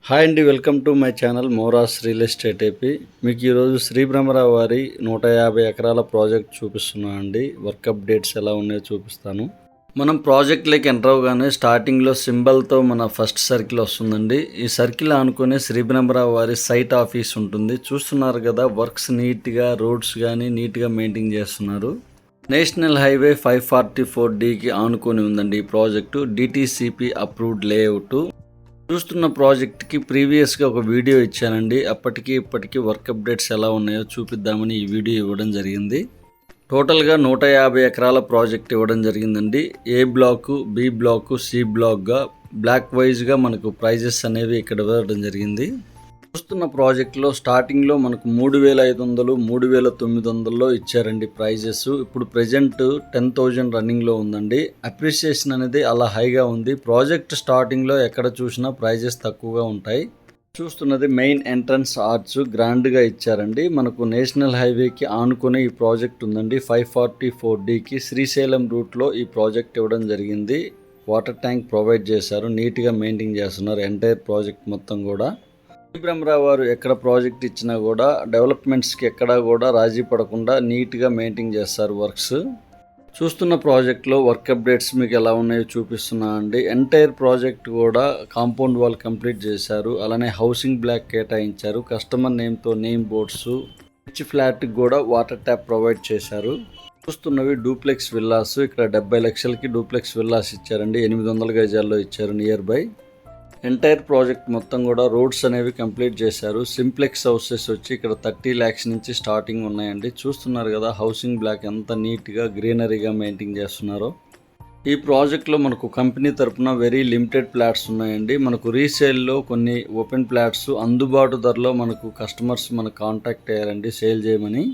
Hi అండి, welcome to my channel మోరాస్ real estate AP. మీకు ఈరోజు శ్రీ బ్రహ్మరావు వారి 150 ఎకరాల ప్రాజెక్ట్ చూపిస్తున్నాను అండి. వర్క్ అప్డేట్స్ ఎలా ఉన్నాయో చూపిస్తాను. మనం ప్రాజెక్ట్లోకి ఎంటర్ అవగానే స్టార్టింగ్లో సింబల్తో మన ఫస్ట్ సర్కిల్ వస్తుందండి. ఈ సర్కిల్ ఆనుకునే శ్రీ బ్రహ్మరావు వారి సైట్ ఆఫీస్ ఉంటుంది. చూస్తున్నారు కదా, వర్క్స్ నీట్గా, రోడ్స్ కానీ నీట్గా మెయింటైన్ చేస్తున్నారు. నేషనల్ హైవే 544Dకి ఆనుకొని ఉందండి ఈ ప్రాజెక్టు. DTCP approved layout. చూస్తున్న ప్రాజెక్ట్కి ప్రీవియస్గా ఒక వీడియో ఇచ్చానండి. అప్పటికి ఇప్పటికీ వర్క్ అప్డేట్స్ ఎలా ఉన్నాయో చూపిద్దామని ఈ వీడియో ఇవ్వడం జరిగింది. టోటల్గా 150 ఎకరాల ప్రాజెక్ట్ ఇవ్వడం జరిగిందండి. A block, B block, C బ్లాక్గా బ్లాక్ వైజ్గా మనకు ప్రైజెస్ అనేవి ఇక్కడ ఇవ్వడం జరిగింది. చూస్తున్న ప్రాజెక్ట్లో స్టార్టింగ్లో మనకు 3,500, 3,900లో ఇచ్చారండి ప్రైజెస్. ఇప్పుడు ప్రజెంట్ 10,000 రన్నింగ్లో ఉందండి. అప్రిషియేషన్ అనేది అలా హైగా ఉంది. ప్రాజెక్ట్ స్టార్టింగ్లో ఎక్కడ చూసినా ప్రైజెస్ తక్కువగా ఉంటాయి. చూస్తున్నది మెయిన్ ఎంట్రన్స్ ఆర్చ్ గ్రాండ్గా ఇచ్చారండి. మనకు నేషనల్ హైవేకి ఆనుకునే ఈ ప్రాజెక్ట్ ఉందండి. 544Dకి శ్రీశైలం రూట్లో ఈ ప్రాజెక్ట్ ఇవ్వడం జరిగింది. వాటర్ ట్యాంక్ ప్రొవైడ్ చేశారు. నీట్గా మెయింటైన్ చేస్తున్నారు ఎంటైర్ ప్రాజెక్ట్ మొత్తం కూడా. శ్రీ బ్రహ్మరావు వారు ఎక్కడ ప్రాజెక్ట్ ఇచ్చినా కూడా డెవలప్మెంట్స్కి ఎక్కడా కూడా రాజీ పడకుండా నీట్గా మెయింటైన్ చేస్తారు వర్క్స్. చూస్తున్న ప్రాజెక్ట్లో వర్క్ అప్డేట్స్ మీకు ఎలా ఉన్నాయో చూపిస్తున్నా అండి. ఎంటైర్ ప్రాజెక్ట్ కూడా కాంపౌండ్ వాల్ కంప్లీట్ చేశారు. అలానే హౌసింగ్ బ్లాక్ కేటాయించారు. కస్టమర్ నేమ్తో నేమ్ బోర్డ్స్, రిచ్ ఫ్లాట్కి కూడా వాటర్ ట్యాప్ ప్రొవైడ్ చేశారు. చూస్తున్నవి డూప్లెక్స్ విల్లాస్. ఇక్కడ 70 లక్షలకి డూప్లెక్స్ విల్లాస్ ఇచ్చారండి. 800 గజాల్లో ఇచ్చారు నియర్ బై. ఎంటైర్ ప్రాజెక్ట్ మొత్తం కూడా రోడ్స్ అనేవి కంప్లీట్ చేశారు. సింప్లెక్స్ హౌసెస్ వచ్చి ఇక్కడ 30 lakhs నుంచి స్టార్టింగ్ ఉన్నాయండి. చూస్తున్నారు కదా, హౌసింగ్ బ్లాక్ ఎంత నీట్గా గ్రీనరీగా మెయింటైన్ చేస్తున్నారో. ఈ ప్రాజెక్ట్లో మనకు కంపెనీ తరఫున వెరీ లిమిటెడ్ ప్లాట్స్ ఉన్నాయండి. మనకు రీసేల్లో కొన్ని ఓపెన్ ప్లాట్స్ అందుబాటు ధరలో మనకు కస్టమర్స్ మనకు కాంటాక్ట్ అయ్యారండి సేల్ చేయమని.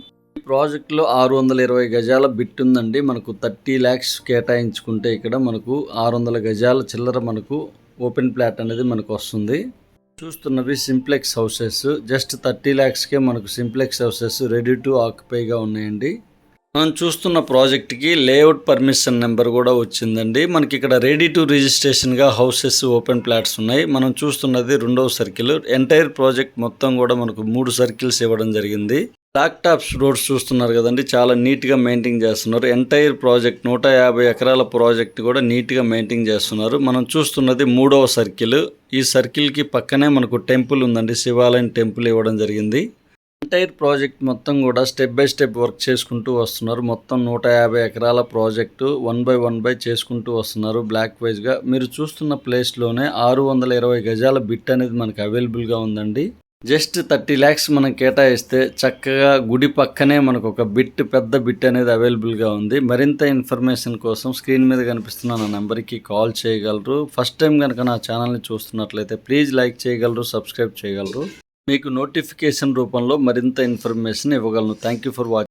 ఈ ప్రాజెక్ట్లో 620 గజాల బిట్ ఉందండి. మనకు 30 lakhs కేటాయించుకుంటే ఇక్కడ మనకు 600 గజాల చిల్లర మనకు ఓపెన్ ప్లాట్ అనేది మనకు వస్తుంది. చూస్తున్నవి సింప్లెక్స్ హౌసెస్. జస్ట్ 30 lakhsకే మనకు సింప్లెక్స్ హౌసెస్ రెడీ టు ఆక్యుపైగా ఉన్నాయండి. మనం చూస్తున్న ప్రాజెక్ట్కి లేఅవుట్ పర్మిషన్ నెంబర్ కూడా వచ్చిందండి. మనకి ఇక్కడ రెడీ టు రిజిస్ట్రేషన్గా హౌసెస్ ఓపెన్ ప్లాట్స్ ఉన్నాయి. మనం చూస్తున్నది 2వ సర్కిల్. ఎంటైర్ ప్రాజెక్ట్ మొత్తం కూడా మనకు 3 సర్కిల్స్ ఇవ్వడం జరిగింది. బ్లాక్ టాప్స్ రోడ్స్ చూస్తున్నారు కదండి, చాలా నీట్గా మెయింటైన్ చేస్తున్నారు. ఎంటైర్ ప్రాజెక్ట్ 150 ఎకరాల ప్రాజెక్ట్ కూడా నీట్గా మెయింటైన్ చేస్తున్నారు. మనం చూస్తున్నది 3వ సర్కిల్. ఈ సర్కిల్కి పక్కనే మనకు టెంపుల్ ఉందండి, శివాలయం టెంపుల్ ఇవ్వడం జరిగింది. ఎంటైర్ ప్రాజెక్ట్ మొత్తం కూడా స్టెప్ బై స్టెప్ వర్క్ చేసుకుంటూ వస్తున్నారు. మొత్తం 150 ఎకరాల ప్రాజెక్టు 1 by 1 చేసుకుంటూ వస్తున్నారు బ్లాక్ వైజ్గా. మీరు చూస్తున్న ప్లేస్లోనే 620 గజాల బిట్ అనేది మనకు అవైలబుల్గా ఉందండి. జస్ట్ 30 lakhs మనం కేటాయిస్తే చక్కగా గుడి పక్కనే మనకు ఒక బిట్, పెద్ద బిట్ అనేది అవైలబుల్గా ఉంది. మరింత ఇన్ఫర్మేషన్ కోసం స్క్రీన్ మీద కనిపిస్తున్న నా నెంబర్కి కాల్ చేయగలరు. ఫస్ట్ టైం కనుక నా ఛానల్ని చూస్తున్నట్లయితే ప్లీజ్ లైక్ చేయగలరు, సబ్స్క్రైబ్ చేయగలరు. మీకు నోటిఫికేషన్ రూపంలో మరింత ఇన్ఫర్మేషన్ ఇవ్వగలను. Thank you for watching.